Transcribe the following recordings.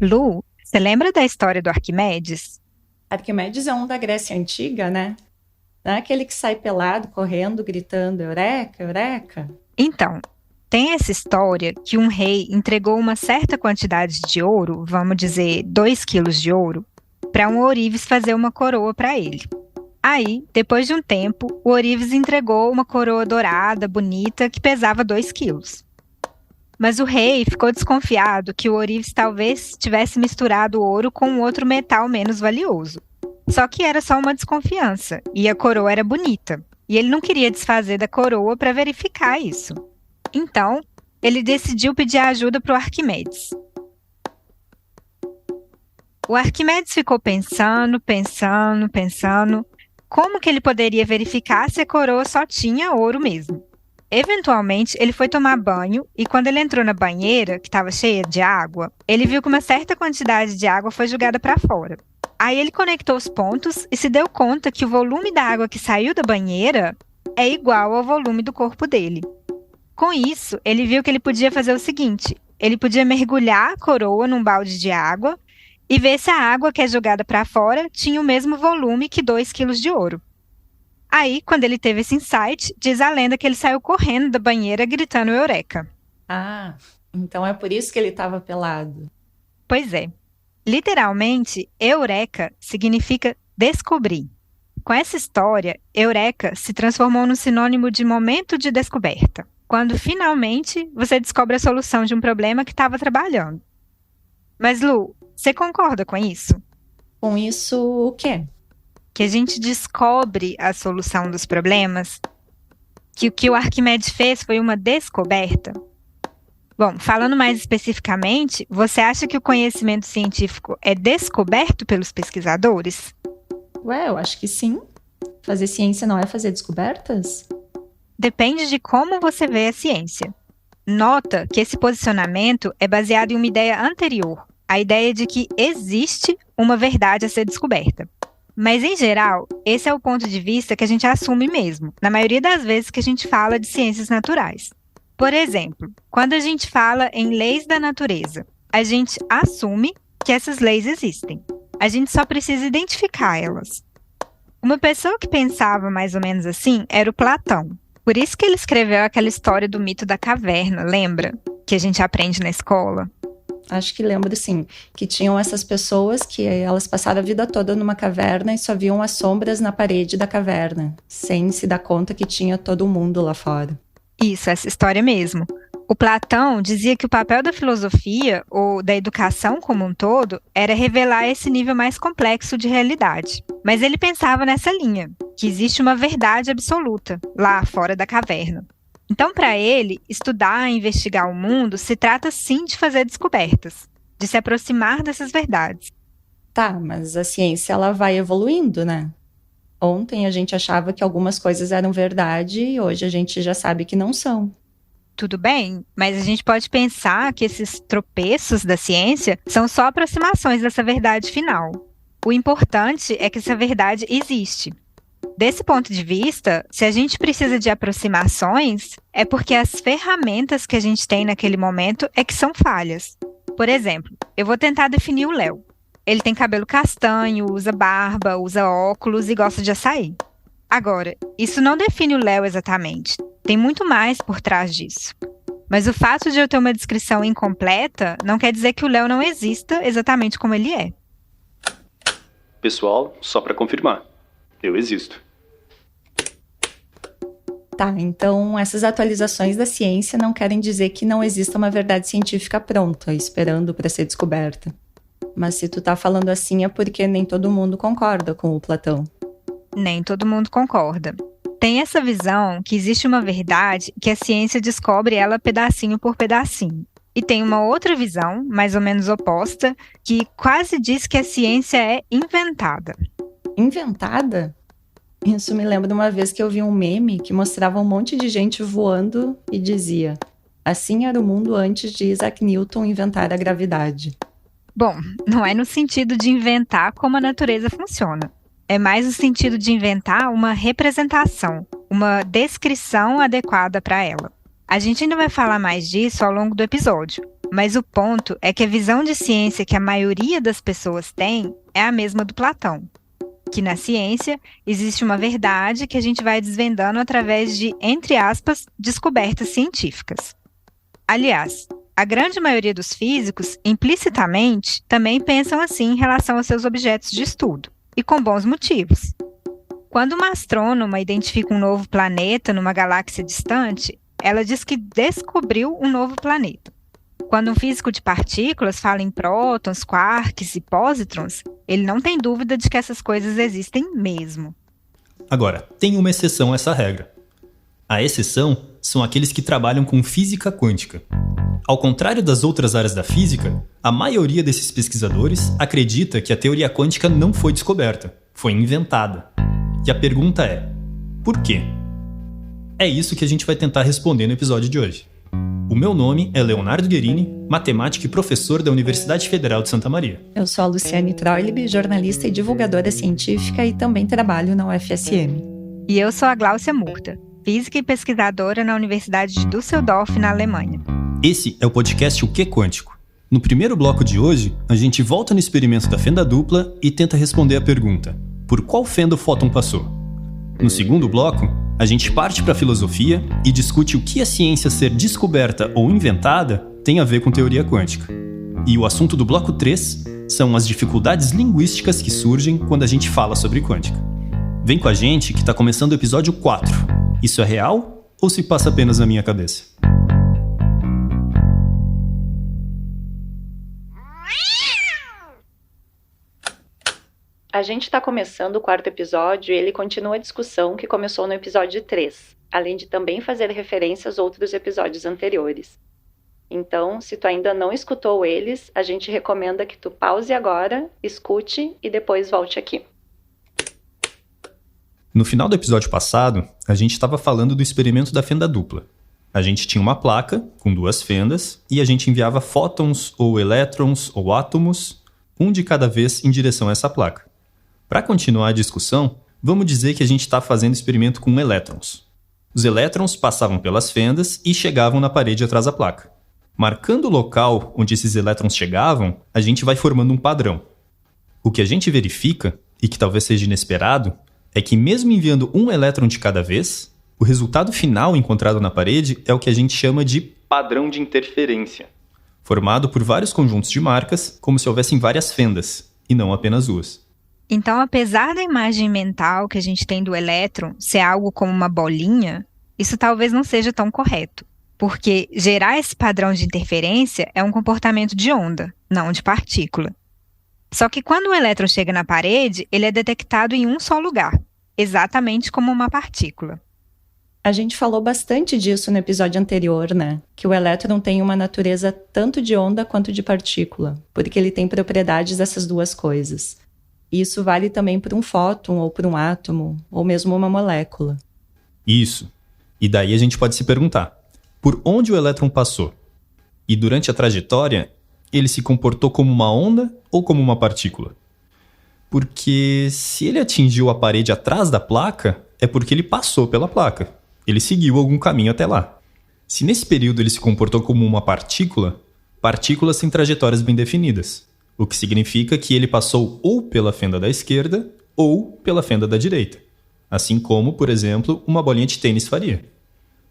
Lu, você lembra da história do Arquimedes? Arquimedes é um da Grécia Antiga, né? Não é aquele que sai pelado, correndo, gritando Eureka, Eureka? Então, tem essa história que um rei entregou uma certa quantidade de ouro, vamos dizer 2 quilos de ouro, para um ourives fazer uma coroa para ele. Aí, depois de um tempo, o ourives entregou uma coroa dourada, bonita, que pesava 2 quilos. Mas o rei ficou desconfiado que o ourives talvez tivesse misturado o ouro com um outro metal menos valioso. Só que era só uma desconfiança, e a coroa era bonita. E ele não queria desfazer da coroa para verificar isso. Então, ele decidiu pedir ajuda para o Arquimedes. O Arquimedes ficou pensando, como que ele poderia verificar se a coroa só tinha ouro mesmo. Eventualmente, ele foi tomar banho e quando ele entrou na banheira, que estava cheia de água, ele viu que uma certa quantidade de água foi jogada para fora. Aí ele conectou os pontos e se deu conta que o volume da água que saiu da banheira é igual ao volume do corpo dele. Com isso, ele viu que ele podia fazer o seguinte: ele podia mergulhar a coroa num balde de água e ver se a água que é jogada para fora tinha o mesmo volume que 2 quilos de ouro. Aí, quando ele teve esse insight, diz a lenda que ele saiu correndo da banheira gritando Eureka. Ah, então é por isso que ele estava pelado. Pois é. Literalmente, Eureka significa descobrir. Com essa história, Eureka se transformou num sinônimo de momento de descoberta, quando finalmente você descobre a solução de um problema que estava trabalhando. Mas, Lu, você concorda com isso? Com isso, o quê? Que a gente descobre a solução dos problemas? Que o que o Arquimedes fez foi uma descoberta? Bom, falando mais especificamente, você acha que o conhecimento científico é descoberto pelos pesquisadores? Ué, eu acho que sim. Fazer ciência não é fazer descobertas? Depende de como você vê a ciência. Nota que esse posicionamento é baseado em uma ideia anterior, a ideia de que existe uma verdade a ser descoberta. Mas, em geral, esse é o ponto de vista que a gente assume mesmo, na maioria das vezes que a gente fala de ciências naturais. Por exemplo, quando a gente fala em leis da natureza, a gente assume que essas leis existem. A gente só precisa identificar elas. Uma pessoa que pensava mais ou menos assim era o Platão. Por isso que ele escreveu aquela história do mito da caverna, lembra? Que a gente aprende na escola. Acho que lembro sim, que tinham essas pessoas que elas passaram a vida toda numa caverna e só viam as sombras na parede da caverna, sem se dar conta que tinha todo mundo lá fora. Isso, essa história mesmo. O Platão dizia que o papel da filosofia, ou da educação como um todo, era revelar esse nível mais complexo de realidade. Mas ele pensava nessa linha, que existe uma verdade absoluta, lá fora da caverna. Então, para ele, estudar e investigar o mundo se trata sim de fazer descobertas, de se aproximar dessas verdades. Tá, mas a ciência ela vai evoluindo, né? Ontem a gente achava que algumas coisas eram verdade e hoje a gente já sabe que não são. Tudo bem, mas a gente pode pensar que esses tropeços da ciência são só aproximações dessa verdade final. O importante é que essa verdade existe. Desse ponto de vista, se a gente precisa de aproximações, é porque as ferramentas que a gente tem naquele momento é que são falhas. Por exemplo, eu vou tentar definir o Léo. Ele tem cabelo castanho, usa barba, usa óculos e gosta de açaí. Agora, isso não define o Léo exatamente. Tem muito mais por trás disso. Mas o fato de eu ter uma descrição incompleta não quer dizer que o Léo não exista exatamente como ele é. Pessoal, só para confirmar, eu existo. Tá, então essas atualizações da ciência não querem dizer que não exista uma verdade científica pronta, esperando para ser descoberta. Mas se tu tá falando assim é porque nem todo mundo concorda com o Platão. Nem todo mundo concorda. Tem essa visão que existe uma verdade que a ciência descobre ela pedacinho por pedacinho. E tem uma outra visão, mais ou menos oposta, que quase diz que a ciência é inventada. Inventada? Isso me lembra de uma vez que eu vi um meme que mostrava um monte de gente voando e dizia: assim era o mundo antes de Isaac Newton inventar a gravidade. Bom, não é no sentido de inventar como a natureza funciona. É mais no sentido de inventar uma representação, uma descrição adequada para ela. A gente ainda vai falar mais disso ao longo do episódio, mas o ponto é que a visão de ciência que a maioria das pessoas tem é a mesma do Platão. Que na ciência existe uma verdade que a gente vai desvendando através de, entre aspas, descobertas científicas. Aliás, a grande maioria dos físicos, implicitamente, também pensam assim em relação aos seus objetos de estudo, e com bons motivos. Quando uma astrônoma identifica um novo planeta numa galáxia distante, ela diz que descobriu um novo planeta. Quando um físico de partículas fala em prótons, quarks e pósitrons, ele não tem dúvida de que essas coisas existem mesmo. Agora, tem uma exceção a essa regra. A exceção são aqueles que trabalham com física quântica. Ao contrário das outras áreas da física, a maioria desses pesquisadores acredita que a teoria quântica não foi descoberta, foi inventada. E a pergunta é, por quê? É isso que a gente vai tentar responder no episódio de hoje. O meu nome é Leonardo Guerini, matemático e professor da Universidade Federal de Santa Maria. Eu sou a Luciane Troilib, jornalista e divulgadora científica e também trabalho na UFSM. E eu sou a Gláucia Murta, física e pesquisadora na Universidade de Düsseldorf, na Alemanha. Esse é o podcast O Que Quântico. No primeiro bloco de hoje, a gente volta no experimento da fenda dupla e tenta responder a pergunta: por qual fenda o fóton passou? No segundo bloco, a gente parte para a filosofia e discute o que a ciência ser descoberta ou inventada tem a ver com teoria quântica. E o assunto do bloco 3 são as dificuldades linguísticas que surgem quando a gente fala sobre quântica. Vem com a gente que está começando o episódio 4. Isso é real ou se passa apenas na minha cabeça? A gente está começando o 4º episódio e ele continua a discussão que começou no episódio 3, além de também fazer referência aos outros episódios anteriores. Então, se tu ainda não escutou eles, a gente recomenda que tu pause agora, escute e depois volte aqui. No final do episódio passado, a gente estava falando do experimento da fenda dupla. A gente tinha uma placa com 2 fendas e a gente enviava fótons ou elétrons ou átomos, um de cada vez em direção a essa placa. Para continuar a discussão, vamos dizer que a gente está fazendo experimento com elétrons. Os elétrons passavam pelas fendas e chegavam na parede atrás da placa. Marcando o local onde esses elétrons chegavam, a gente vai formando um padrão. O que a gente verifica, e que talvez seja inesperado, é que mesmo enviando um elétron de cada vez, o resultado final encontrado na parede é o que a gente chama de padrão de interferência, formado por vários conjuntos de marcas, como se houvessem várias fendas, e não apenas 2. Então, apesar da imagem mental que a gente tem do elétron ser algo como uma bolinha, isso talvez não seja tão correto, porque gerar esse padrão de interferência é um comportamento de onda, não de partícula. Só que quando o elétron chega na parede, ele é detectado em um só lugar, exatamente como uma partícula. A gente falou bastante disso no episódio anterior, né? Que o elétron tem uma natureza tanto de onda quanto de partícula, porque ele tem propriedades dessas duas coisas. Isso vale também para um fóton ou para um átomo, ou mesmo uma molécula. Isso. E daí a gente pode se perguntar, por onde o elétron passou? E durante a trajetória, ele se comportou como uma onda ou como uma partícula? Porque se ele atingiu a parede atrás da placa, é porque ele passou pela placa. Ele seguiu algum caminho até lá. Se nesse período ele se comportou como uma partícula, partículas têm trajetórias bem definidas. O que significa que ele passou ou pela fenda da esquerda ou pela fenda da direita. Assim como, por exemplo, uma bolinha de tênis faria.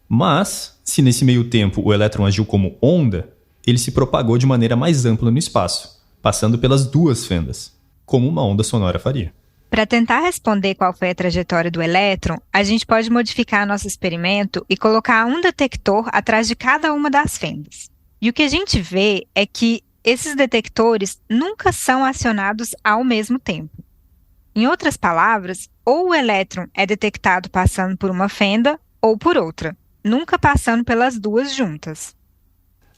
Mas, se nesse meio tempo o elétron agiu como onda, ele se propagou de maneira mais ampla no espaço, passando pelas 2 fendas, como uma onda sonora faria. Para tentar responder qual foi a trajetória do elétron, a gente pode modificar nosso experimento e colocar um detector atrás de cada uma das fendas. E o que a gente vê é que esses detectores nunca são acionados ao mesmo tempo. Em outras palavras, ou o elétron é detectado passando por uma fenda ou por outra, nunca passando pelas 2 juntas.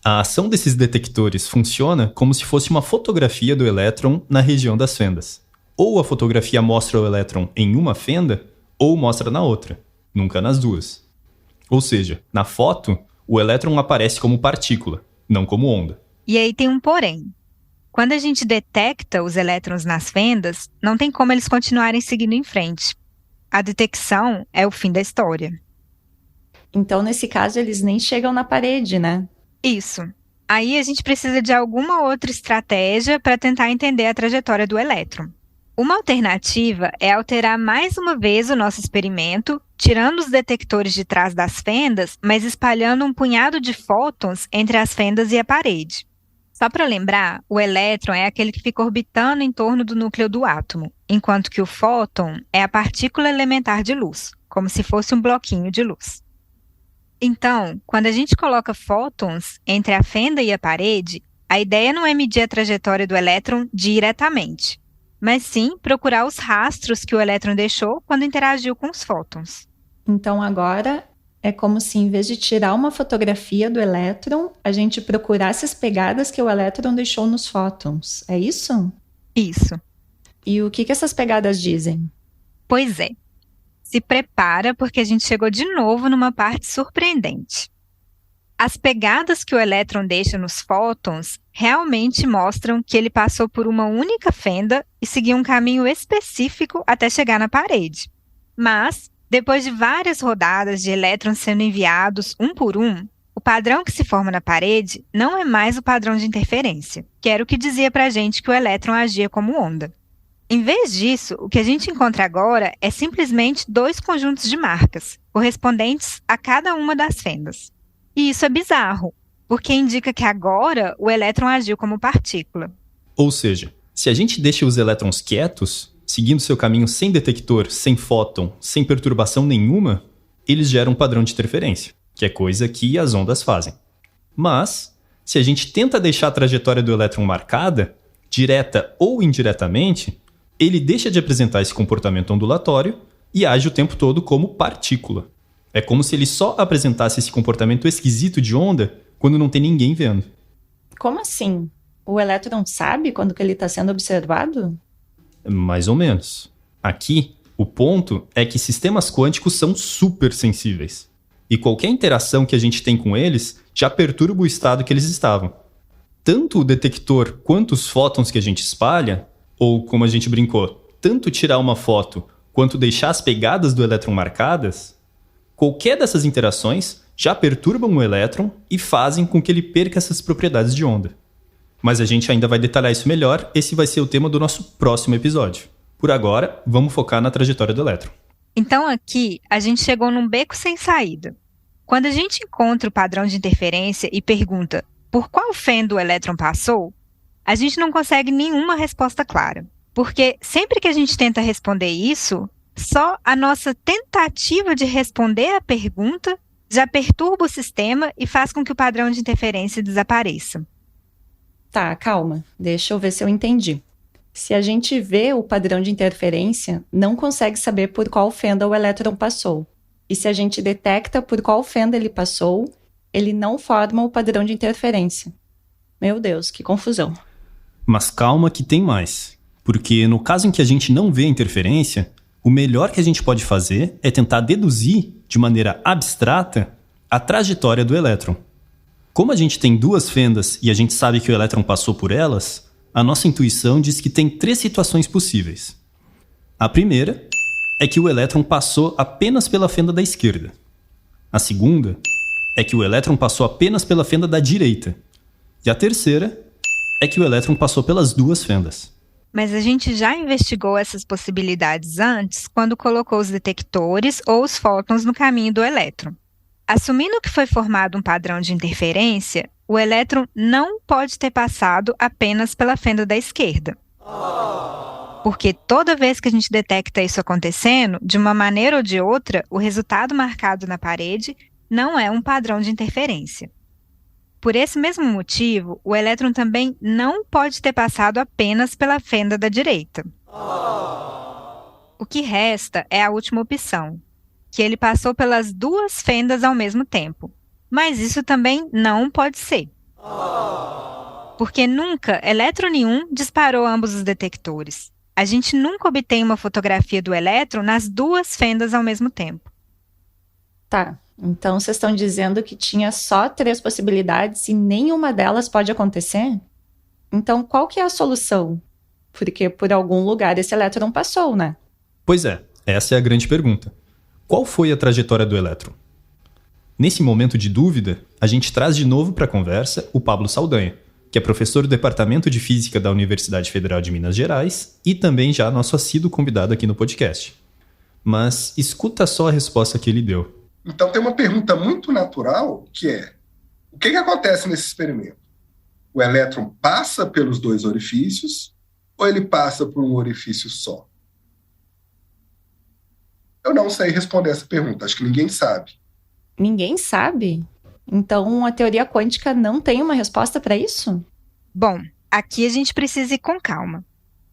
A ação desses detectores funciona como se fosse uma fotografia do elétron na região das fendas. Ou a fotografia mostra o elétron em uma fenda, ou mostra na outra, nunca nas 2. Ou seja, na foto, o elétron aparece como partícula, não como onda. E aí tem um porém. Quando a gente detecta os elétrons nas fendas, não tem como eles continuarem seguindo em frente. A detecção é o fim da história. Então, nesse caso, eles nem chegam na parede, né? Isso. Aí a gente precisa de alguma outra estratégia para tentar entender a trajetória do elétron. Uma alternativa é alterar mais uma vez o nosso experimento, tirando os detectores de trás das fendas, mas espalhando um punhado de fótons entre as fendas e a parede. Só para lembrar, o elétron é aquele que fica orbitando em torno do núcleo do átomo, enquanto que o fóton é a partícula elementar de luz, como se fosse um bloquinho de luz. Então, quando a gente coloca fótons entre a fenda e a parede, a ideia não é medir a trajetória do elétron diretamente, mas sim procurar os rastros que o elétron deixou quando interagiu com os fótons. Então agora é como se, em vez de tirar uma fotografia do elétron, a gente procurasse as pegadas que o elétron deixou nos fótons. É isso? Isso. E o que essas pegadas dizem? Pois é. Se prepara, porque a gente chegou de novo numa parte surpreendente. As pegadas que o elétron deixa nos fótons realmente mostram que ele passou por uma única fenda e seguiu um caminho específico até chegar na parede. Mas, depois de várias rodadas de elétrons sendo enviados um por um, o padrão que se forma na parede não é mais o padrão de interferência, que era o que dizia pra gente que o elétron agia como onda. Em vez disso, o que a gente encontra agora é simplesmente 2 conjuntos de marcas, correspondentes a cada uma das fendas. E isso é bizarro, porque indica que agora o elétron agiu como partícula. Ou seja, se a gente deixa os elétrons quietos, seguindo seu caminho sem detector, sem fóton, sem perturbação nenhuma, eles geram um padrão de interferência, que é coisa que as ondas fazem. Mas, se a gente tenta deixar a trajetória do elétron marcada, direta ou indiretamente, ele deixa de apresentar esse comportamento ondulatório e age o tempo todo como partícula. É como se ele só apresentasse esse comportamento esquisito de onda quando não tem ninguém vendo. Como assim? O elétron sabe quando que ele está sendo observado? Mais ou menos. Aqui, o ponto é que sistemas quânticos são super sensíveis. E qualquer interação que a gente tem com eles já perturba o estado que eles estavam. Tanto o detector quanto os fótons que a gente espalha, ou como a gente brincou, tanto tirar uma foto quanto deixar as pegadas do elétron marcadas, qualquer dessas interações já perturbam o elétron e fazem com que ele perca essas propriedades de onda. Mas a gente ainda vai detalhar isso melhor, esse vai ser o tema do nosso próximo episódio. Por agora, vamos focar na trajetória do elétron. Então aqui, a gente chegou num beco sem saída. Quando a gente encontra o padrão de interferência e pergunta por qual fenda o elétron passou, a gente não consegue nenhuma resposta clara. Porque sempre que a gente tenta responder isso, só a nossa tentativa de responder a pergunta já perturba o sistema e faz com que o padrão de interferência desapareça. Tá, calma. Deixa eu ver se eu entendi. Se a gente vê o padrão de interferência, não consegue saber por qual fenda o elétron passou. E se a gente detecta por qual fenda ele passou, ele não forma o padrão de interferência. Meu Deus, que confusão. Mas calma que tem mais. Porque no caso em que a gente não vê a interferência, o melhor que a gente pode fazer é tentar deduzir, de maneira abstrata, a trajetória do elétron. Como a gente tem 2 fendas e a gente sabe que o elétron passou por elas, a nossa intuição diz que tem 3 situações possíveis. A primeira é que o elétron passou apenas pela fenda da esquerda. A segunda é que o elétron passou apenas pela fenda da direita. E a terceira é que o elétron passou pelas 2 fendas. Mas a gente já investigou essas possibilidades antes quando colocou os detectores ou os fótons no caminho do elétron. Assumindo que foi formado um padrão de interferência, o elétron não pode ter passado apenas pela fenda da esquerda. Porque toda vez que a gente detecta isso acontecendo, de uma maneira ou de outra, o resultado marcado na parede não é um padrão de interferência. Por esse mesmo motivo, o elétron também não pode ter passado apenas pela fenda da direita. O que resta é a última opção, que ele passou pelas 2 fendas ao mesmo tempo. Mas isso também não pode ser. Porque nunca elétron nenhum disparou ambos os detectores. A gente nunca obtém uma fotografia do elétron nas 2 fendas ao mesmo tempo. Tá, então vocês estão dizendo que tinha só 3 possibilidades e nenhuma delas pode acontecer? Então qual que é a solução? Porque por algum lugar esse elétron passou, né? Pois é, essa é a grande pergunta. Qual foi a trajetória do elétron? Nesse momento de dúvida, a gente traz de novo para a conversa o Pablo Saldanha, que é professor do Departamento de Física da Universidade Federal de Minas Gerais e também já nosso assíduo convidado aqui no podcast. Mas escuta só a resposta que ele deu. Então tem uma pergunta muito natural, que é: o que acontece nesse experimento? O elétron passa pelos dois orifícios ou ele passa por um orifício só? Eu não sei responder essa pergunta, acho que ninguém sabe. Ninguém sabe? Então a teoria quântica não tem uma resposta para isso? Bom, aqui a gente precisa ir com calma.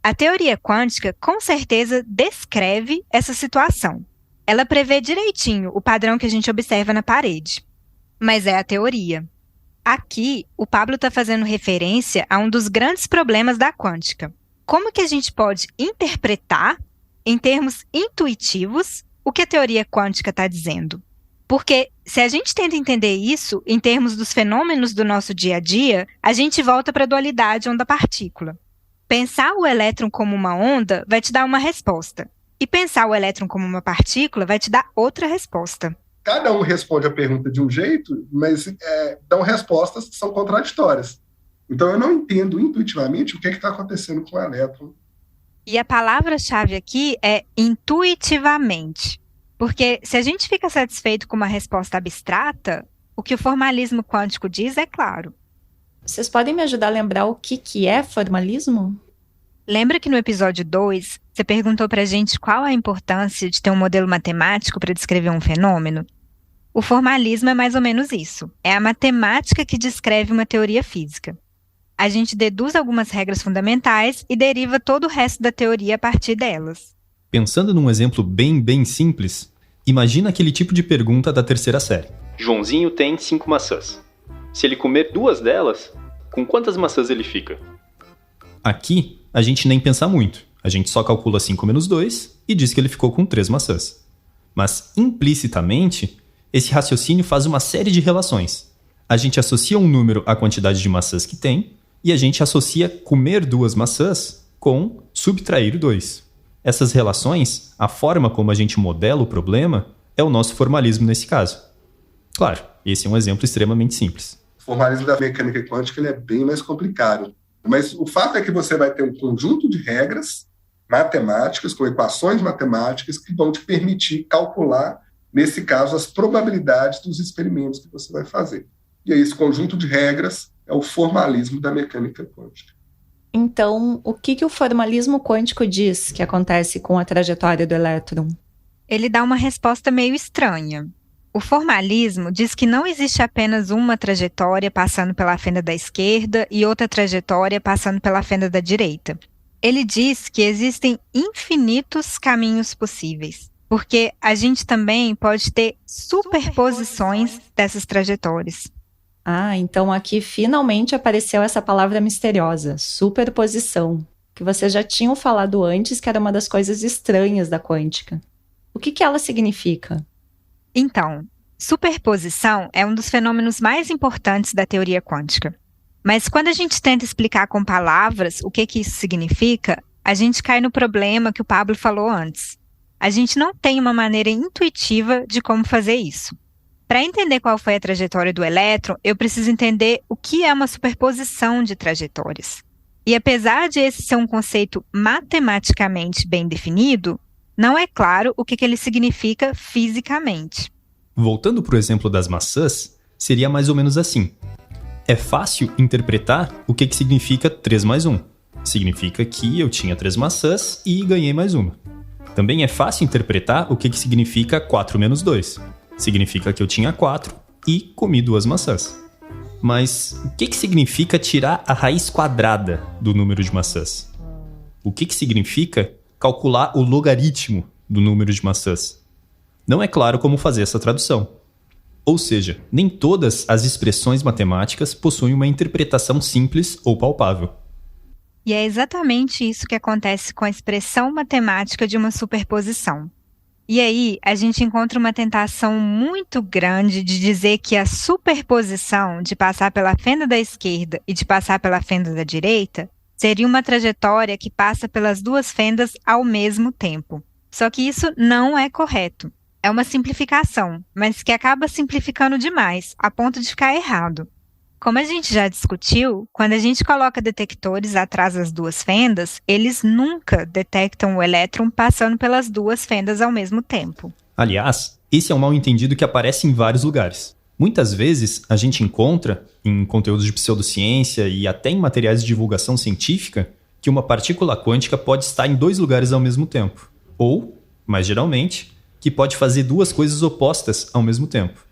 A teoria quântica com certeza descreve essa situação. Ela prevê direitinho o padrão que a gente observa na parede. Mas é a teoria. Aqui, o Pablo está fazendo referência a um dos grandes problemas da quântica. Como que a gente pode interpretar, em termos intuitivos, o que a teoria quântica está dizendo? Porque se a gente tenta entender isso em termos dos fenômenos do nosso dia a dia, a gente volta para a dualidade onda-partícula. Pensar o elétron como uma onda vai te dar uma resposta. E pensar o elétron como uma partícula vai te dar outra resposta. Cada um responde a pergunta de um jeito, mas dão respostas que são contraditórias. Então eu não entendo intuitivamente o que está acontecendo com o elétron. E a palavra-chave aqui é intuitivamente. Porque se a gente fica satisfeito com uma resposta abstrata, o que o formalismo quântico diz é claro. Vocês podem me ajudar a lembrar o que é formalismo? Lembra que no episódio 2, você perguntou pra gente qual a importância de ter um modelo matemático para descrever um fenômeno? O formalismo é mais ou menos isso. É a matemática que descreve uma teoria física. A gente deduz algumas regras fundamentais e deriva todo o resto da teoria a partir delas. Pensando num exemplo bem simples, imagina aquele tipo de pergunta da terceira série. Joãozinho tem 5 maçãs. Se ele comer 2 delas, com quantas maçãs ele fica? Aqui, a gente nem pensa muito. A gente só calcula 5 menos 2 e diz que ele ficou com 3 maçãs. Mas, implicitamente, esse raciocínio faz uma série de relações. A gente associa um número à quantidade de maçãs que tem e a gente associa comer 2 maçãs com subtrair 2. Essas relações, a forma como a gente modela o problema, é o nosso formalismo nesse caso. Claro, esse é um exemplo extremamente simples. O formalismo da mecânica quântica ele é bem mais complicado. Mas o fato é que você vai ter um conjunto de regras matemáticas, com equações matemáticas, que vão te permitir calcular, nesse caso, as probabilidades dos experimentos que você vai fazer. E aí, esse conjunto de regras é o formalismo da mecânica quântica. Então, o que o formalismo quântico diz que acontece com a trajetória do elétron? Ele dá uma resposta meio estranha. O formalismo diz que não existe apenas uma trajetória passando pela fenda da esquerda e outra trajetória passando pela fenda da direita. Ele diz que existem infinitos caminhos possíveis, porque a gente também pode ter superposições dessas trajetórias. Ah, então aqui finalmente apareceu essa palavra misteriosa, superposição, que vocês já tinham falado antes que era uma das coisas estranhas da quântica. O que ela significa? Então, superposição é um dos fenômenos mais importantes da teoria quântica. Mas quando a gente tenta explicar com palavras o que isso significa, a gente cai no problema que o Pablo falou antes. A gente não tem uma maneira intuitiva de como fazer isso. Para entender qual foi a trajetória do elétron, eu preciso entender o que é uma superposição de trajetórias. E apesar de esse ser um conceito matematicamente bem definido, não é claro o que ele significa fisicamente. Voltando para o exemplo das maçãs, seria mais ou menos assim. É fácil interpretar o que significa 3 mais 1. Significa que eu tinha 3 maçãs e ganhei mais uma. Também é fácil interpretar o que significa 4 menos 2. Significa que eu tinha 4 e comi 2 maçãs. Mas o que significa tirar a raiz quadrada do número de maçãs? O que significa calcular o logaritmo do número de maçãs? Não é claro como fazer essa tradução. Ou seja, nem todas as expressões matemáticas possuem uma interpretação simples ou palpável. E é exatamente isso que acontece com a expressão matemática de uma superposição. E aí, a gente encontra uma tentação muito grande de dizer que a superposição de passar pela fenda da esquerda e de passar pela fenda da direita seria uma trajetória que passa pelas duas fendas ao mesmo tempo. Só que isso não é correto. é uma simplificação, mas que acaba simplificando demais, a ponto de ficar errado. Como a gente já discutiu, quando a gente coloca detectores atrás das duas fendas, eles nunca detectam o elétron passando pelas duas fendas ao mesmo tempo. Aliás, esse é um mal-entendido que aparece em vários lugares. Muitas vezes, a gente encontra, em conteúdos de pseudociência e até em materiais de divulgação científica, que uma partícula quântica pode estar em 2 lugares ao mesmo tempo. Ou, mais geralmente, que pode fazer 2 coisas opostas ao mesmo tempo.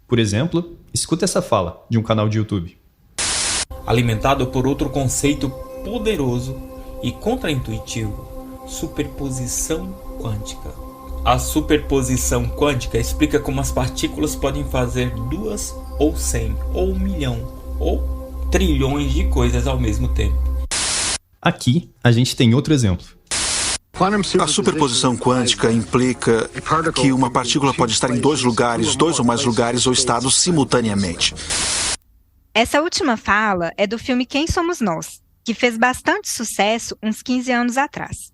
Por exemplo, escuta essa fala de um canal de YouTube. Alimentado por outro conceito poderoso e contraintuitivo, superposição quântica. A superposição quântica explica como as partículas podem fazer 2 ou 100 ou 1 milhão ou trilhões de coisas ao mesmo tempo. Aqui, a gente tem outro exemplo. A superposição quântica implica que uma partícula pode estar em 2 lugares, 2 ou mais lugares ou estados simultaneamente. Essa última fala é do filme Quem Somos Nós, que fez bastante sucesso uns 15 anos atrás.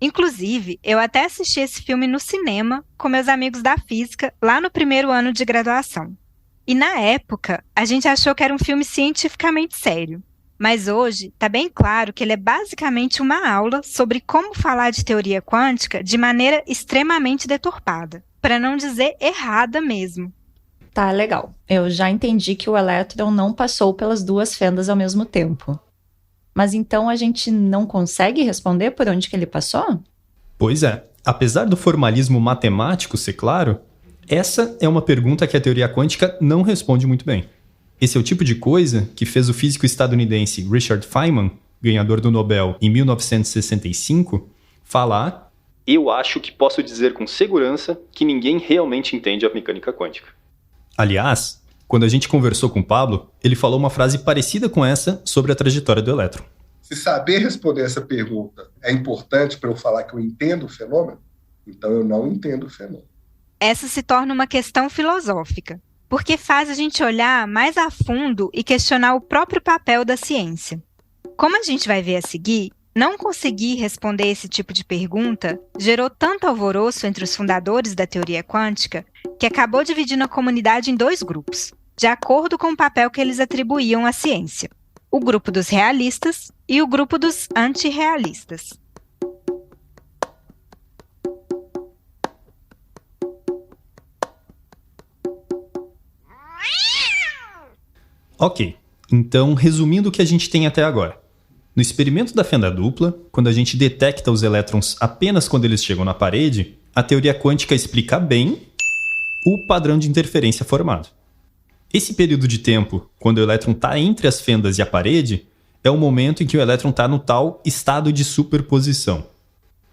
Inclusive, eu até assisti esse filme no cinema com meus amigos da física lá no primeiro ano de graduação. E na época, a gente achou que era um filme cientificamente sério. Mas hoje, está bem claro que ele é basicamente uma aula sobre como falar de teoria quântica de maneira extremamente deturpada, para não dizer errada mesmo. Tá, legal. Eu já entendi que o elétron não passou pelas 2 fendas ao mesmo tempo. Mas então a gente não consegue responder por onde que ele passou? Pois é. Apesar do formalismo matemático ser claro, essa é uma pergunta que a teoria quântica não responde muito bem. Esse é o tipo de coisa que fez o físico estadunidense Richard Feynman, ganhador do Nobel em 1965, falar: Eu acho que posso dizer com segurança que ninguém realmente entende a mecânica quântica. Aliás, quando a gente conversou com o Pablo, ele falou uma frase parecida com essa sobre a trajetória do elétron. Se saber responder essa pergunta é importante para eu falar que eu entendo o fenômeno, então eu não entendo o fenômeno. Essa se torna uma questão filosófica, porque faz a gente olhar mais a fundo e questionar o próprio papel da ciência. Como a gente vai ver a seguir, não conseguir responder esse tipo de pergunta gerou tanto alvoroço entre os fundadores da teoria quântica que acabou dividindo a comunidade em 2 grupos, de acordo com o papel que eles atribuíam à ciência: o grupo dos realistas e o grupo dos antirrealistas. Ok, então resumindo o que a gente tem até agora. No experimento da fenda dupla, quando a gente detecta os elétrons apenas quando eles chegam na parede, a teoria quântica explica bem o padrão de interferência formado. Esse período de tempo, quando o elétron está entre as fendas e a parede, é o momento em que o elétron está no tal estado de superposição.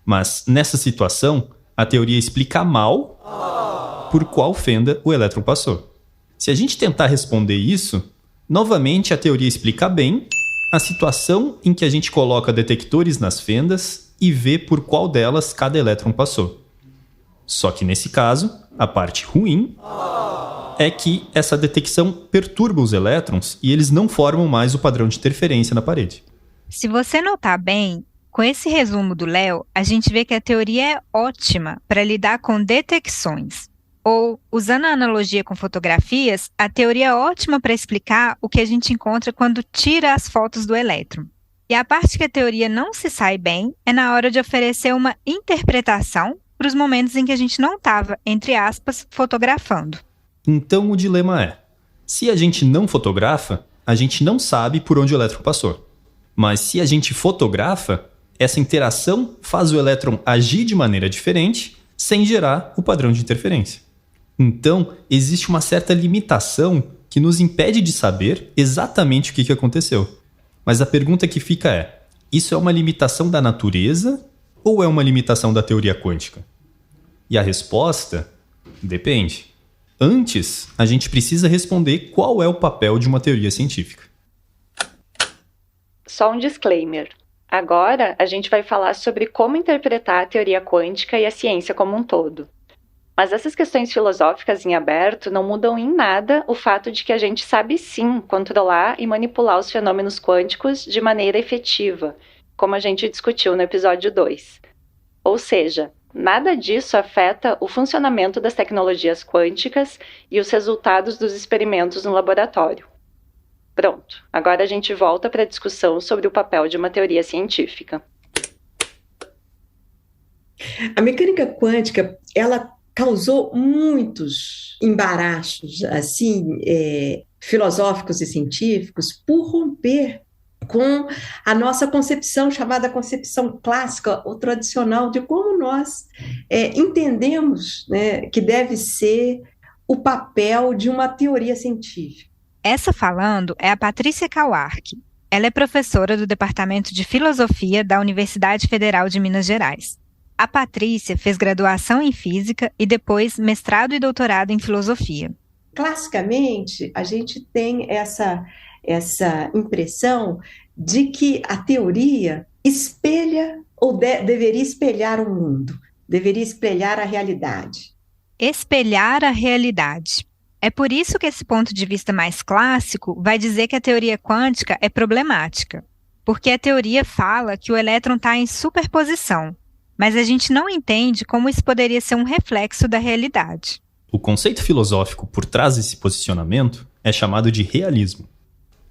Mas, nessa situação, a teoria explica mal por qual fenda o elétron passou. Se a gente tentar responder isso, novamente a teoria explica bem a situação em que a gente coloca detectores nas fendas e vê por qual delas cada elétron passou. Só que nesse caso, a parte ruim é que essa detecção perturba os elétrons e eles não formam mais o padrão de interferência na parede. Se você notar bem, com esse resumo do Léo, a gente vê que a teoria é ótima para lidar com detecções. Ou, usando a analogia com fotografias, a teoria é ótima para explicar o que a gente encontra quando tira as fotos do elétron. E a parte que a teoria não se sai bem é na hora de oferecer uma interpretação para os momentos em que a gente não estava, entre aspas, fotografando. Então o dilema é: se a gente não fotografa, a gente não sabe por onde o elétron passou. Mas se a gente fotografa, essa interação faz o elétron agir de maneira diferente, sem gerar o padrão de interferência. Então, existe uma certa limitação que nos impede de saber exatamente o que aconteceu. Mas a pergunta que fica é: isso é uma limitação da natureza ou é uma limitação da teoria quântica? E a resposta depende. Antes, a gente precisa responder qual é o papel de uma teoria científica. Só um disclaimer. Agora, a gente vai falar sobre como interpretar a teoria quântica e a ciência como um todo. Mas essas questões filosóficas em aberto não mudam em nada o fato de que a gente sabe sim controlar e manipular os fenômenos quânticos de maneira efetiva, como a gente discutiu no episódio 2. Ou seja, nada disso afeta o funcionamento das tecnologias quânticas e os resultados dos experimentos no laboratório. Pronto, agora a gente volta para a discussão sobre o papel de uma teoria científica. A mecânica quântica, ela causou muitos embaraços, assim, filosóficos e científicos, por romper com a nossa concepção, chamada concepção clássica ou tradicional, de como nós entendemos, né, que deve ser o papel de uma teoria científica. Essa falando é a Patrícia Kawarck. Ela é professora do Departamento de Filosofia da Universidade Federal de Minas Gerais. A Patrícia fez graduação em Física e depois mestrado e doutorado em Filosofia. Classicamente, a gente tem essa impressão de que a teoria espelha ou deveria espelhar o mundo, deveria espelhar a realidade. Espelhar a realidade. É por isso que esse ponto de vista mais clássico vai dizer que a teoria quântica é problemática, porque a teoria fala que o elétron está em superposição, mas a gente não entende como isso poderia ser um reflexo da realidade. O conceito filosófico por trás desse posicionamento é chamado de realismo.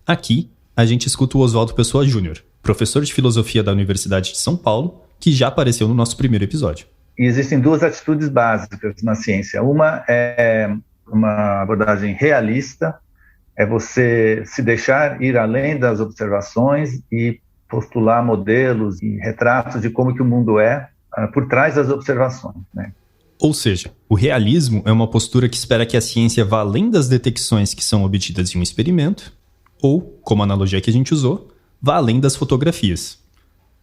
Aqui, a gente escuta o Oswaldo Pessoa Júnior, professor de filosofia da Universidade de São Paulo, que já apareceu no nosso primeiro episódio. E existem duas atitudes básicas na ciência. Uma é uma abordagem realista, é você se deixar ir além das observações e postular modelos e retratos de como que o mundo é por trás das observações, né? Ou seja, o realismo é uma postura que espera que a ciência vá além das detecções que são obtidas em um experimento, ou, como a analogia que a gente usou, vá além das fotografias.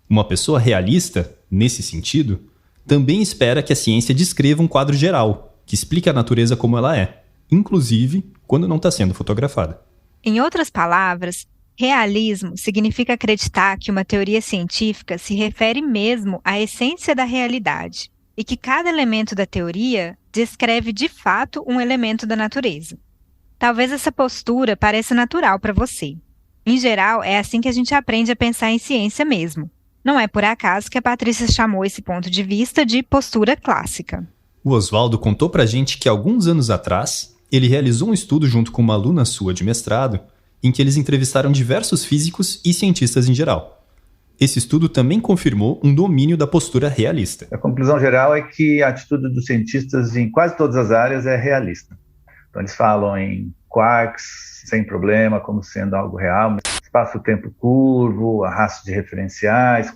Uma pessoa realista, nesse sentido, também espera que a ciência descreva um quadro geral, que explique a natureza como ela é, inclusive quando não está sendo fotografada. Em outras palavras, realismo significa acreditar que uma teoria científica se refere mesmo à essência da realidade e que cada elemento da teoria descreve de fato um elemento da natureza. Talvez essa postura pareça natural para você. Em geral, é assim que a gente aprende a pensar em ciência mesmo. Não é por acaso que a Patrícia chamou esse ponto de vista de postura clássica. O Oswaldo contou pra gente que alguns anos atrás, ele realizou um estudo junto com uma aluna sua de mestrado, em que eles entrevistaram diversos físicos e cientistas em geral. Esse estudo também confirmou um domínio da postura realista. A conclusão geral é que a atitude dos cientistas em quase todas as áreas é realista. Então eles falam em quarks sem problema, como sendo algo real, espaço-tempo curvo, arrasto de referenciais.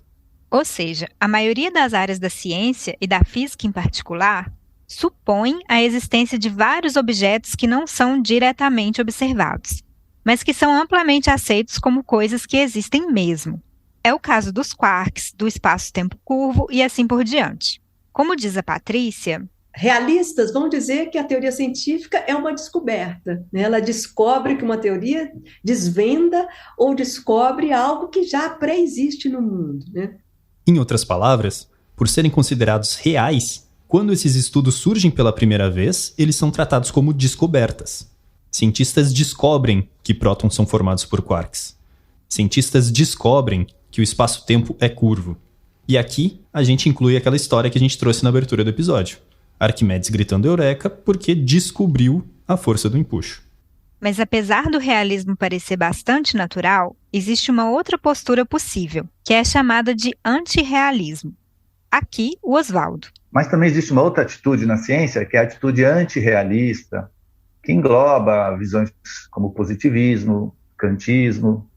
Ou seja, a maioria das áreas da ciência e da física em particular supõe a existência de vários objetos que não são diretamente observados, mas que são amplamente aceitos como coisas que existem mesmo. É o caso dos quarks, do espaço-tempo curvo e assim por diante. Como diz a Patrícia, realistas vão dizer que a teoria científica é uma descoberta, né? Ela descobre que uma teoria desvenda ou descobre algo que já pré-existe no mundo, né? Em outras palavras, por serem considerados reais, quando esses estudos surgem pela primeira vez, eles são tratados como descobertas. Cientistas descobrem que prótons são formados por quarks. Cientistas descobrem que o espaço-tempo é curvo. E aqui, a gente inclui aquela história que a gente trouxe na abertura do episódio. Arquimedes gritando eureka porque descobriu a força do empuxo. Mas apesar do realismo parecer bastante natural, existe uma outra postura possível, que é chamada de antirrealismo. Aqui, o Oswaldo. Mas também existe uma outra atitude na ciência, que é a atitude antirrealista, que engloba visões como positivismo, kantismo,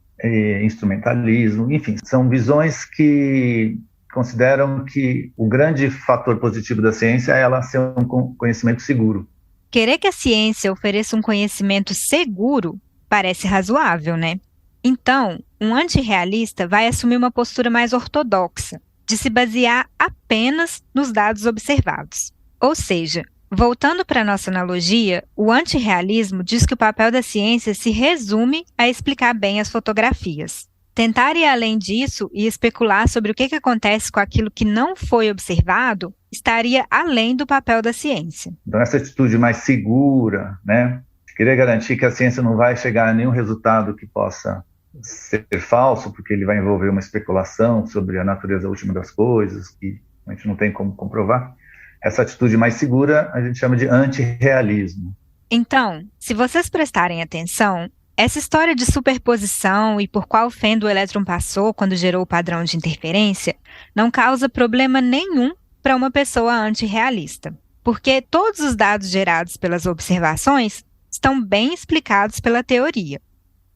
instrumentalismo, enfim, são visões que consideram que o grande fator positivo da ciência é ela ser um conhecimento seguro. Querer que a ciência ofereça um conhecimento seguro parece razoável, né? Então, um antirrealista vai assumir uma postura mais ortodoxa, de se basear apenas nos dados observados. Ou seja, voltando para a nossa analogia, o antirrealismo diz que o papel da ciência se resume a explicar bem as fotografias. Tentar ir além disso e especular sobre o que acontece com aquilo que não foi observado estaria além do papel da ciência. Então, essa atitude mais segura, né? Querer garantir que a ciência não vai chegar a nenhum resultado que possa ser falso, porque ele vai envolver uma especulação sobre a natureza última das coisas, que a gente não tem como comprovar. Essa atitude mais segura a gente chama de antirrealismo. Então, se vocês prestarem atenção, essa história de superposição e por qual fenda o elétron passou quando gerou o padrão de interferência não causa problema nenhum para uma pessoa antirrealista, porque todos os dados gerados pelas observações estão bem explicados pela teoria.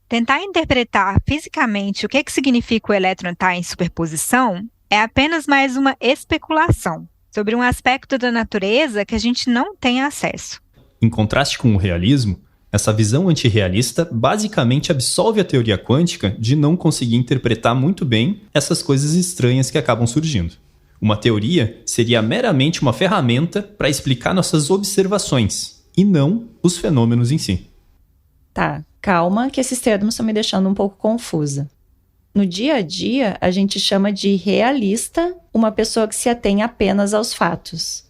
Tentar interpretar fisicamente o que significa o elétron estar em superposição é apenas mais uma especulação sobre um aspecto da natureza que a gente não tem acesso. Em contraste com o realismo, essa visão antirrealista basicamente absolve a teoria quântica de não conseguir interpretar muito bem essas coisas estranhas que acabam surgindo. Uma teoria seria meramente uma ferramenta para explicar nossas observações, e não os fenômenos em si. Tá, calma que esses termos estão me deixando um pouco confusa. No dia a dia, a gente chama de realista uma pessoa que se atém apenas aos fatos.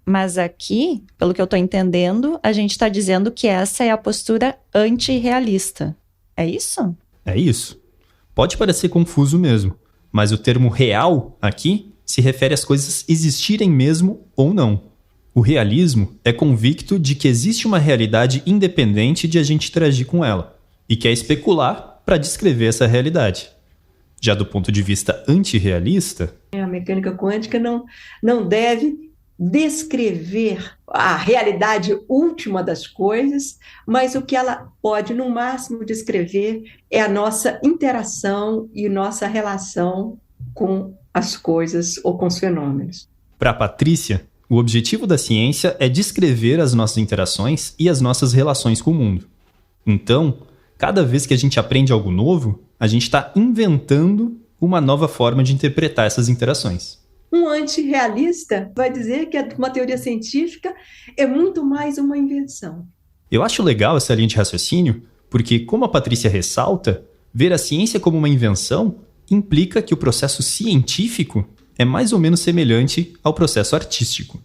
Mas aqui, pelo que eu estou entendendo, a gente está dizendo que essa é a postura antirrealista. É isso? É isso. Pode parecer confuso mesmo, mas o termo real aqui se refere às coisas existirem mesmo ou não. O realismo é convicto de que existe uma realidade independente de a gente interagir com ela, e quer especular para descrever essa realidade. Já do ponto de vista antirrealista... A mecânica quântica não deve descrever a realidade última das coisas, mas o que ela pode, no máximo, descrever é a nossa interação e nossa relação com as coisas ou com os fenômenos. Para Patrícia, o objetivo da ciência é descrever as nossas interações e as nossas relações com o mundo. Então, cada vez que a gente aprende algo novo, a gente está inventando uma nova forma de interpretar essas interações. Um antirrealista vai dizer que uma teoria científica é muito mais uma invenção. Eu acho legal essa linha de raciocínio, porque, como a Patrícia ressalta, ver a ciência como uma invenção implica que o processo científico é mais ou menos semelhante ao processo artístico.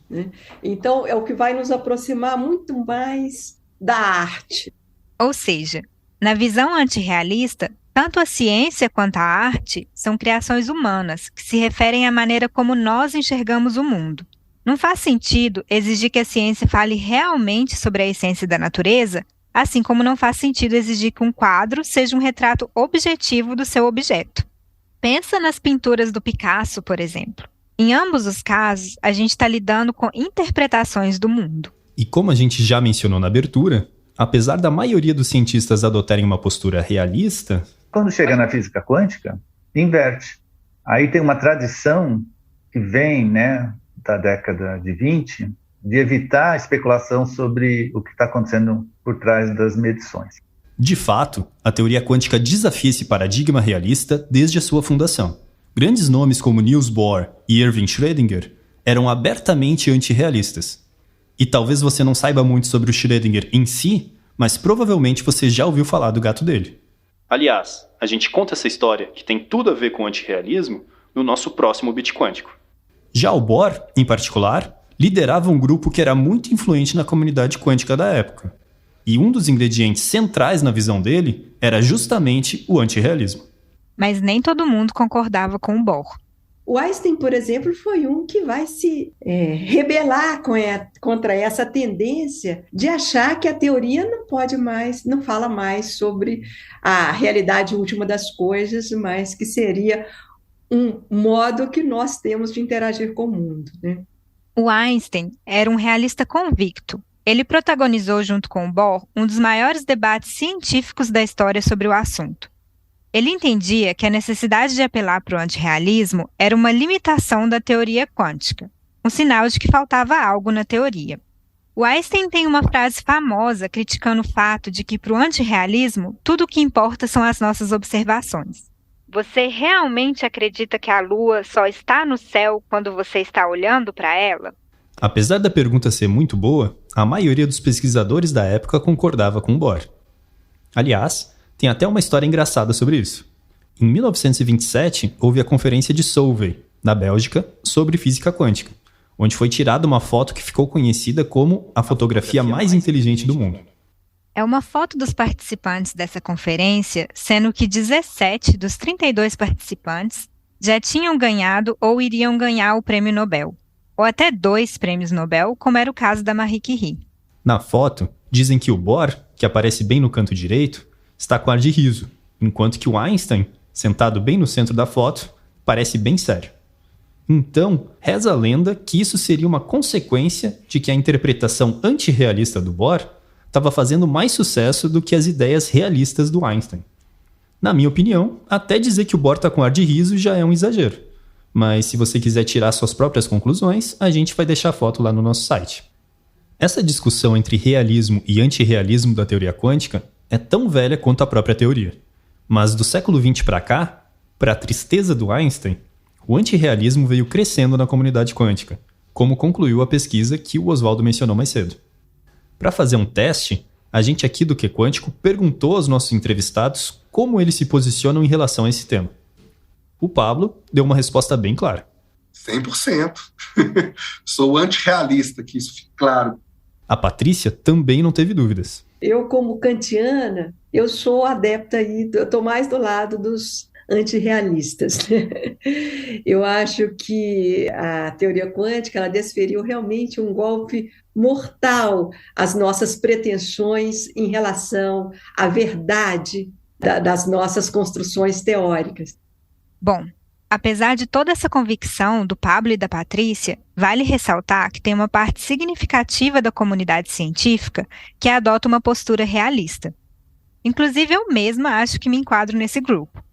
Então, é o que vai nos aproximar muito mais da arte. Ou seja, na visão antirrealista, tanto a ciência quanto a arte são criações humanas, que se referem à maneira como nós enxergamos o mundo. Não faz sentido exigir que a ciência fale realmente sobre a essência da natureza, assim como não faz sentido exigir que um quadro seja um retrato objetivo do seu objeto. Pensa nas pinturas do Picasso, por exemplo. Em ambos os casos, a gente está lidando com interpretações do mundo. E como a gente já mencionou na abertura, apesar da maioria dos cientistas adotarem uma postura realista... Quando chega na física quântica, inverte. Aí tem uma tradição que vem, da década de 20, de evitar a especulação sobre o que está acontecendo por trás das medições. De fato, a teoria quântica desafia esse paradigma realista desde a sua fundação. Grandes nomes como Niels Bohr e Erwin Schrödinger eram abertamente antirrealistas. E talvez você não saiba muito sobre o Schrödinger em si, mas provavelmente você já ouviu falar do gato dele. Aliás, a gente conta essa história, que tem tudo a ver com antirrealismo, no nosso próximo Bit Quântico. Já o Bohr, em particular, liderava um grupo que era muito influente na comunidade quântica da época. E um dos ingredientes centrais na visão dele era justamente o antirrealismo. Mas nem todo mundo concordava com o Bohr. O Einstein, por exemplo, foi um que vai se rebelar contra essa tendência de achar que a teoria não fala mais sobre a realidade última das coisas, mas que seria um modo que nós temos de interagir com o mundo, né? O Einstein era um realista convicto. Ele protagonizou, junto com o Bohr, um dos maiores debates científicos da história sobre o assunto. Ele entendia que a necessidade de apelar para o antirrealismo era uma limitação da teoria quântica, um sinal de que faltava algo na teoria. O Einstein tem uma frase famosa criticando o fato de que, para o antirrealismo, tudo o que importa são as nossas observações. Você realmente acredita que a Lua só está no céu quando você está olhando para ela? Apesar da pergunta ser muito boa, a maioria dos pesquisadores da época concordava com Bohr. Aliás, tem até uma história engraçada sobre isso. Em 1927, houve a Conferência de Solvay, na Bélgica, sobre física quântica, onde foi tirada uma foto que ficou conhecida como a fotografia mais inteligente do mundo. É uma foto dos participantes dessa conferência, sendo que 17 dos 32 participantes já tinham ganhado ou iriam ganhar o prêmio Nobel. ou até 2 prêmios Nobel, como era o caso da Marie Curie. Na foto, dizem que o Bohr, que aparece bem no canto direito, está com ar de riso, enquanto que o Einstein, sentado bem no centro da foto, parece bem sério. Então, reza a lenda que isso seria uma consequência de que a interpretação antirrealista do Bohr estava fazendo mais sucesso do que as ideias realistas do Einstein. Na minha opinião, até dizer que o Bohr está com ar de riso já é um exagero. Mas se você quiser tirar suas próprias conclusões, a gente vai deixar a foto lá no nosso site. Essa discussão entre realismo e antirrealismo da teoria quântica é tão velha quanto a própria teoria. Mas do século XX para cá, para a tristeza do Einstein, o antirrealismo veio crescendo na comunidade quântica, como concluiu a pesquisa que o Oswaldo mencionou mais cedo. Para fazer um teste, a gente aqui do Que Quântico perguntou aos nossos entrevistados como eles se posicionam em relação a esse tema. O Pablo deu uma resposta bem clara. 100%. Sou antirrealista, que isso fique claro. A Patrícia também não teve dúvidas. Eu, como kantiana, eu sou adepta aí, eu estou mais do lado dos antirrealistas. Eu acho que a teoria quântica ela desferiu realmente um golpe mortal às nossas pretensões em relação à verdade das nossas construções teóricas. Bom, apesar de toda essa convicção do Pablo e da Patrícia, vale ressaltar que tem uma parte significativa da comunidade científica que adota uma postura realista. Inclusive, eu mesma acho que me enquadro nesse grupo.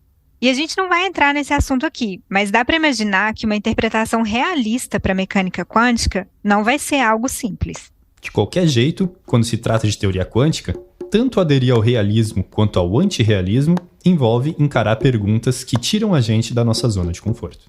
E a gente não vai entrar nesse assunto aqui, mas dá para imaginar que uma interpretação realista para a mecânica quântica não vai ser algo simples. De qualquer jeito, quando se trata de teoria quântica, tanto aderir ao realismo quanto ao antirrealismo envolve encarar perguntas que tiram a gente da nossa zona de conforto.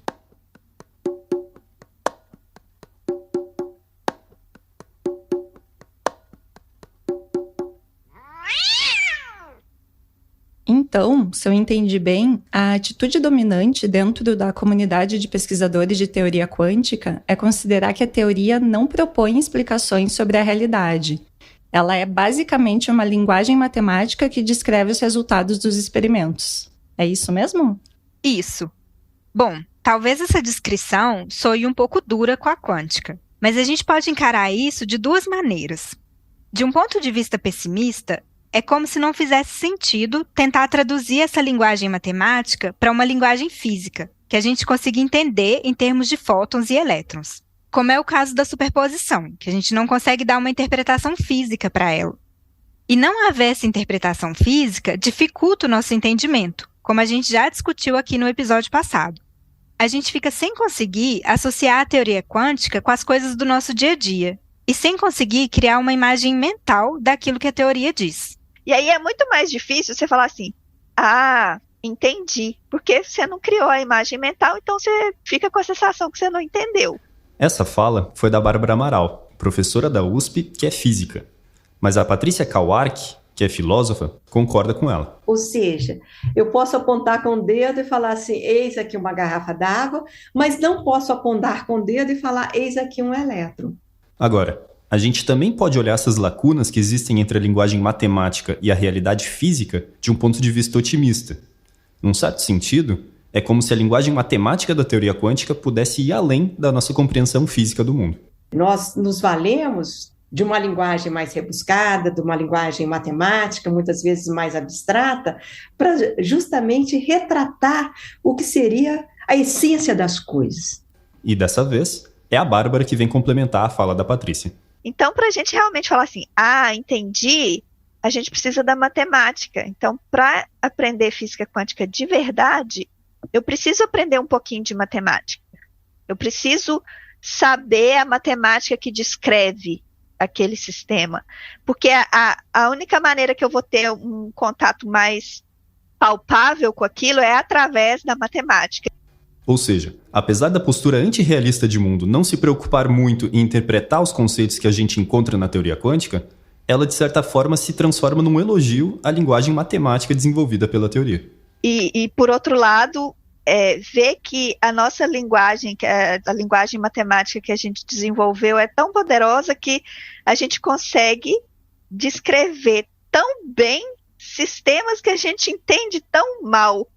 Então, se eu entendi bem, a atitude dominante dentro da comunidade de pesquisadores de teoria quântica é considerar que a teoria não propõe explicações sobre a realidade. Ela é basicamente uma linguagem matemática que descreve os resultados dos experimentos. É isso mesmo? Isso. Bom, talvez essa descrição soe um pouco dura com a quântica, mas a gente pode encarar isso de 2 maneiras. De um ponto de vista pessimista, é como se não fizesse sentido tentar traduzir essa linguagem matemática para uma linguagem física, que a gente consiga entender em termos de fótons e elétrons. Como é o caso da superposição, que a gente não consegue dar uma interpretação física para ela. E não haver essa interpretação física dificulta o nosso entendimento, como a gente já discutiu aqui no episódio passado. A gente fica sem conseguir associar a teoria quântica com as coisas do nosso dia a dia, e sem conseguir criar uma imagem mental daquilo que a teoria diz. E aí é muito mais difícil você falar assim, entendi, porque você não criou a imagem mental, então você fica com a sensação que você não entendeu. Essa fala foi da Bárbara Amaral, professora da USP, que é física. Mas a Patrícia Kawark, que é filósofa, concorda com ela. Ou seja, eu posso apontar com o dedo e falar assim, eis aqui uma garrafa d'água, mas não posso apontar com o dedo e falar, eis aqui um elétron. Agora, a gente também pode olhar essas lacunas que existem entre a linguagem matemática e a realidade física de um ponto de vista otimista. Num certo sentido, é como se a linguagem matemática da teoria quântica pudesse ir além da nossa compreensão física do mundo. Nós nos valemos de uma linguagem mais rebuscada, de uma linguagem matemática, muitas vezes mais abstrata, para justamente retratar o que seria a essência das coisas. E dessa vez, é a Bárbara que vem complementar a fala da Patrícia. Então, para a gente realmente falar assim, entendi, a gente precisa da matemática. Então, para aprender física quântica de verdade, eu preciso aprender um pouquinho de matemática. Eu preciso saber a matemática que descreve aquele sistema. Porque a única maneira que eu vou ter um contato mais palpável com aquilo é através da matemática. Ou seja, apesar da postura antirrealista de mundo não se preocupar muito em interpretar os conceitos que a gente encontra na teoria quântica, ela de certa forma se transforma num elogio à linguagem matemática desenvolvida pela teoria. E por outro lado, ver que a nossa linguagem, que é a linguagem matemática que a gente desenvolveu, é tão poderosa que a gente consegue descrever tão bem sistemas que a gente entende tão mal.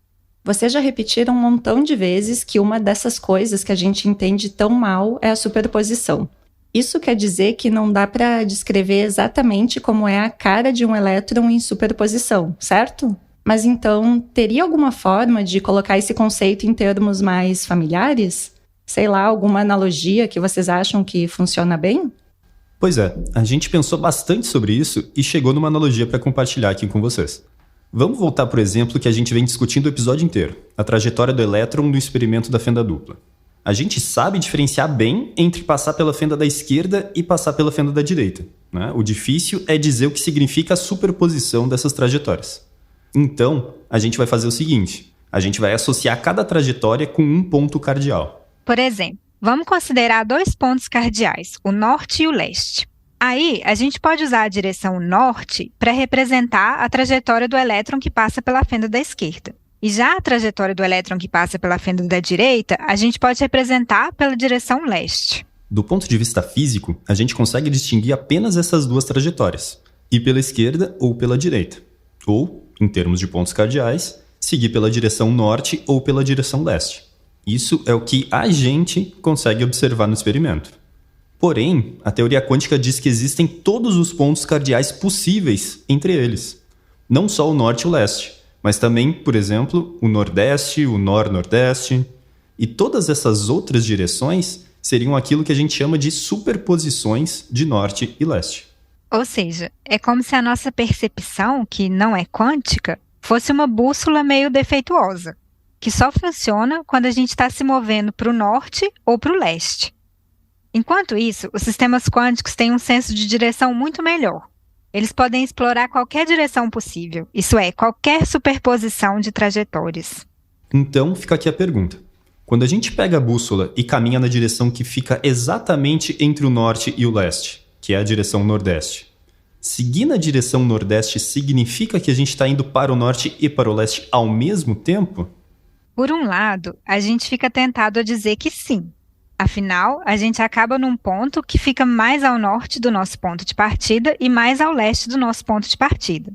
Vocês já repetiram um montão de vezes que uma dessas coisas que a gente entende tão mal é a superposição. Isso quer dizer que não dá para descrever exatamente como é a cara de um elétron em superposição, certo? Mas então, teria alguma forma de colocar esse conceito em termos mais familiares? Sei lá, alguma analogia que vocês acham que funciona bem? Pois é, a gente pensou bastante sobre isso e chegou numa analogia para compartilhar aqui com vocês. Vamos voltar para o exemplo que a gente vem discutindo o episódio inteiro, a trajetória do elétron no experimento da fenda dupla. A gente sabe diferenciar bem entre passar pela fenda da esquerda e passar pela fenda da direita, né? O difícil é dizer o que significa a superposição dessas trajetórias. Então, a gente vai fazer o seguinte, a gente vai associar cada trajetória com um ponto cardeal. Por exemplo, vamos considerar 2 pontos cardeais, o norte e o leste. Aí, a gente pode usar a direção norte para representar a trajetória do elétron que passa pela fenda da esquerda. E já a trajetória do elétron que passa pela fenda da direita, a gente pode representar pela direção leste. Do ponto de vista físico, a gente consegue distinguir apenas essas 2 trajetórias, ir pela esquerda ou pela direita. Ou, em termos de pontos cardeais, seguir pela direção norte ou pela direção leste. Isso é o que a gente consegue observar no experimento. Porém, a teoria quântica diz que existem todos os pontos cardeais possíveis entre eles. Não só o norte e o leste, mas também, por exemplo, o nordeste, o nor-nordeste. E todas essas outras direções seriam aquilo que a gente chama de superposições de norte e leste. Ou seja, é como se a nossa percepção, que não é quântica, fosse uma bússola meio defeituosa, que só funciona quando a gente está se movendo para o norte ou para o leste. Enquanto isso, os sistemas quânticos têm um senso de direção muito melhor. Eles podem explorar qualquer direção possível, isso é, qualquer superposição de trajetórias. Então, fica aqui a pergunta. Quando a gente pega a bússola e caminha na direção que fica exatamente entre o norte e o leste, que é a direção nordeste, seguir na direção nordeste significa que a gente está indo para o norte e para o leste ao mesmo tempo? Por um lado, a gente fica tentado a dizer que sim. Afinal, a gente acaba num ponto que fica mais ao norte do nosso ponto de partida e mais ao leste do nosso ponto de partida.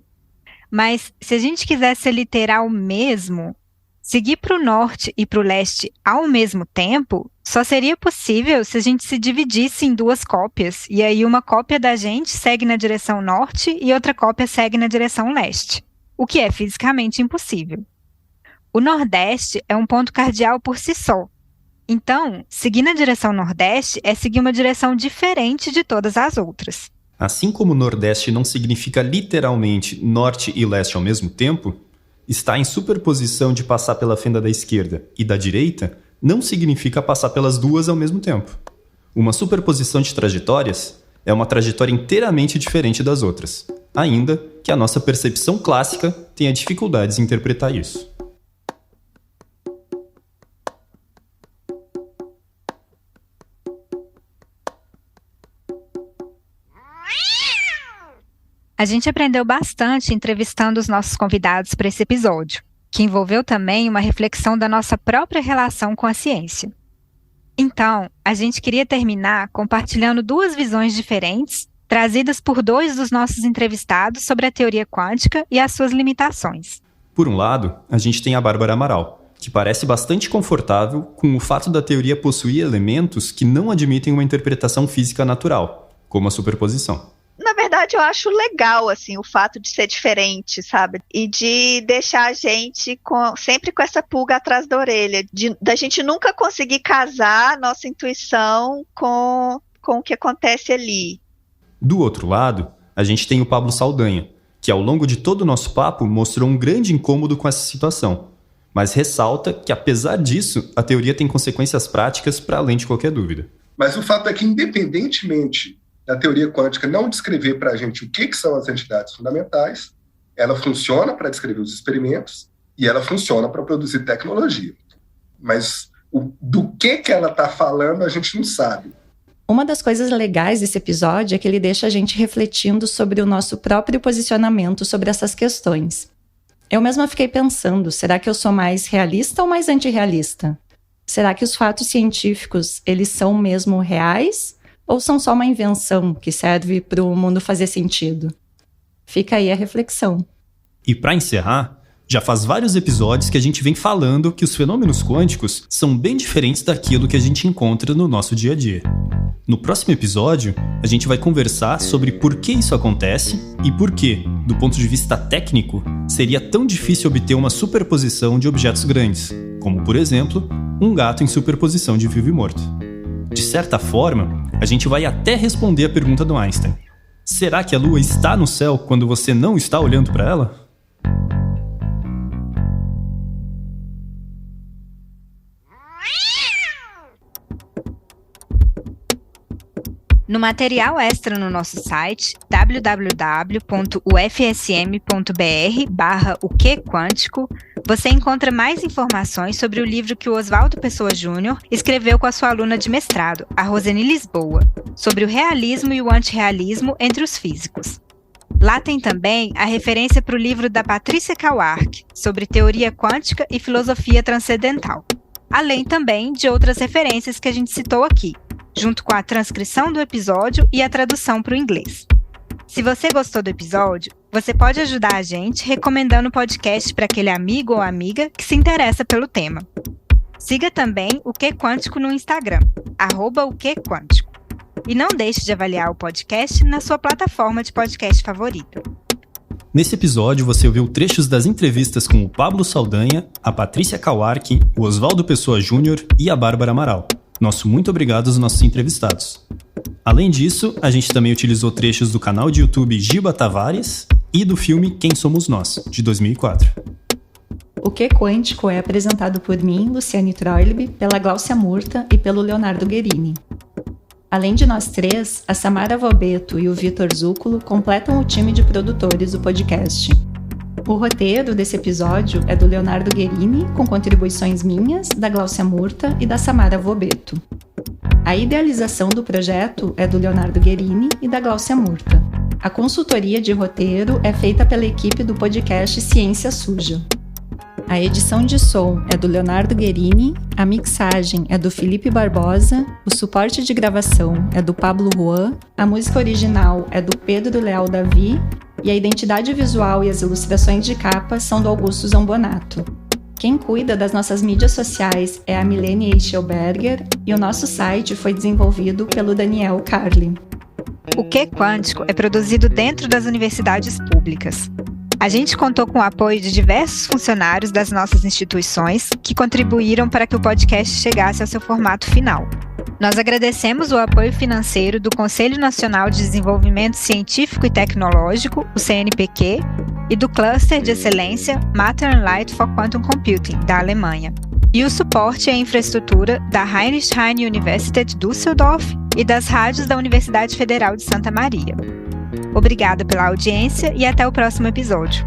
Mas, se a gente quiser ser literal mesmo, seguir para o norte e para o leste ao mesmo tempo só seria possível se a gente se dividisse em 2 cópias, e aí uma cópia da gente segue na direção norte e outra cópia segue na direção leste, o que é fisicamente impossível. O nordeste é um ponto cardeal por si só. Então, seguir na direção nordeste é seguir uma direção diferente de todas as outras. Assim como o nordeste não significa literalmente norte e leste ao mesmo tempo, estar em superposição de passar pela fenda da esquerda e da direita não significa passar pelas 2 ao mesmo tempo. Uma superposição de trajetórias é uma trajetória inteiramente diferente das outras, ainda que a nossa percepção clássica tenha dificuldades em interpretar isso. A gente aprendeu bastante entrevistando os nossos convidados para esse episódio, que envolveu também uma reflexão da nossa própria relação com a ciência. Então, a gente queria terminar compartilhando 2 visões diferentes, trazidas por 2 dos nossos entrevistados sobre a teoria quântica e as suas limitações. Por um lado, a gente tem a Bárbara Amaral, que parece bastante confortável com o fato da teoria possuir elementos que não admitem uma interpretação física natural, como a superposição. Na verdade, eu acho legal, assim, o fato de ser diferente, sabe? E de deixar a gente sempre com essa pulga atrás da orelha. Da gente nunca conseguir casar a nossa intuição com o que acontece ali. Do outro lado, a gente tem o Pablo Saldanha, que ao longo de todo o nosso papo mostrou um grande incômodo com essa situação, mas ressalta que, apesar disso, a teoria tem consequências práticas para além de qualquer dúvida. Mas o fato é que, independentemente da teoria quântica não descrever para a gente o que são as entidades fundamentais, ela funciona para descrever os experimentos e ela funciona para produzir tecnologia. Mas do que ela está falando, a gente não sabe. Uma das coisas legais desse episódio é que ele deixa a gente refletindo sobre o nosso próprio posicionamento sobre essas questões. Eu mesma fiquei pensando, será que eu sou mais realista ou mais antirrealista? Será que os fatos científicos, eles são mesmo reais? Ou são só uma invenção que serve para o mundo fazer sentido? Fica aí a reflexão. E para encerrar, Já faz vários episódios que a gente vem falando que os fenômenos quânticos são bem diferentes daquilo que a gente encontra no nosso dia a dia. No próximo episódio, a gente vai conversar sobre por que isso acontece e por que, do ponto de vista técnico, seria tão difícil obter uma superposição de objetos grandes, como, por exemplo, um gato em superposição de vivo e morto. De certa forma, a gente vai até responder a pergunta do Einstein. Será que a Lua está no céu quando você não está olhando para ela? No material extra no nosso site, www.ufsm.br/o-que-quântico, você encontra mais informações sobre o livro que o Oswaldo Pessoa Júnior escreveu com a sua aluna de mestrado, a Rosane Lisboa, sobre o realismo e o antirrealismo entre os físicos. Lá tem também a referência para o livro da Patrícia Kawark, sobre teoria quântica e filosofia transcendental, além também de outras referências que a gente citou aqui, junto com a transcrição do episódio e a tradução para o inglês. Se você gostou do episódio, você pode ajudar a gente recomendando o podcast para aquele amigo ou amiga que se interessa pelo tema. Siga também o Que Quântico no Instagram, @o-que-quântico. E não deixe de avaliar o podcast na sua plataforma de podcast favorita. Nesse episódio, você ouviu trechos das entrevistas com o Pablo Saldanha, a Patrícia Kawark, o Oswaldo Pessoa Júnior e a Bárbara Amaral. Nosso muito obrigado aos nossos entrevistados. Além disso, a gente também utilizou trechos do canal de YouTube Giba Tavares e do filme Quem Somos Nós, de 2004. O Que Quântico é apresentado por mim, Luciane Troilb, pela Gláucia Murta e pelo Leonardo Guerini. Além de nós três, a Samara Vobeto e o Vitor Zúculo completam o time de produtores do podcast. O roteiro desse episódio é do Leonardo Guerini, com contribuições minhas, da Gláucia Murta e da Samara Vobeto. A idealização do projeto é do Leonardo Guerini e da Gláucia Murta. A consultoria de roteiro é feita pela equipe do podcast Ciência Suja. A edição de som é do Leonardo Guerini, a mixagem é do Felipe Barbosa, o suporte de gravação é do Pablo Juan, a música original é do Pedro Leal Davi e a identidade visual e as ilustrações de capa são do Augusto Zambonato. Quem cuida das nossas mídias sociais é a Milene Eichelberger e o nosso site foi desenvolvido pelo Daniel Carlin. O Que Quântico é produzido dentro das universidades públicas. A gente contou com o apoio de diversos funcionários das nossas instituições que contribuíram para que o podcast chegasse ao seu formato final. Nós agradecemos o apoio financeiro do Conselho Nacional de Desenvolvimento Científico e Tecnológico, o CNPq, e do Cluster de Excelência Matter and Light for Quantum Computing, da Alemanha. E o suporte à infraestrutura da Heinrich-Heine Universität Düsseldorf e das rádios da Universidade Federal de Santa Maria. Obrigada pela audiência e até o próximo episódio.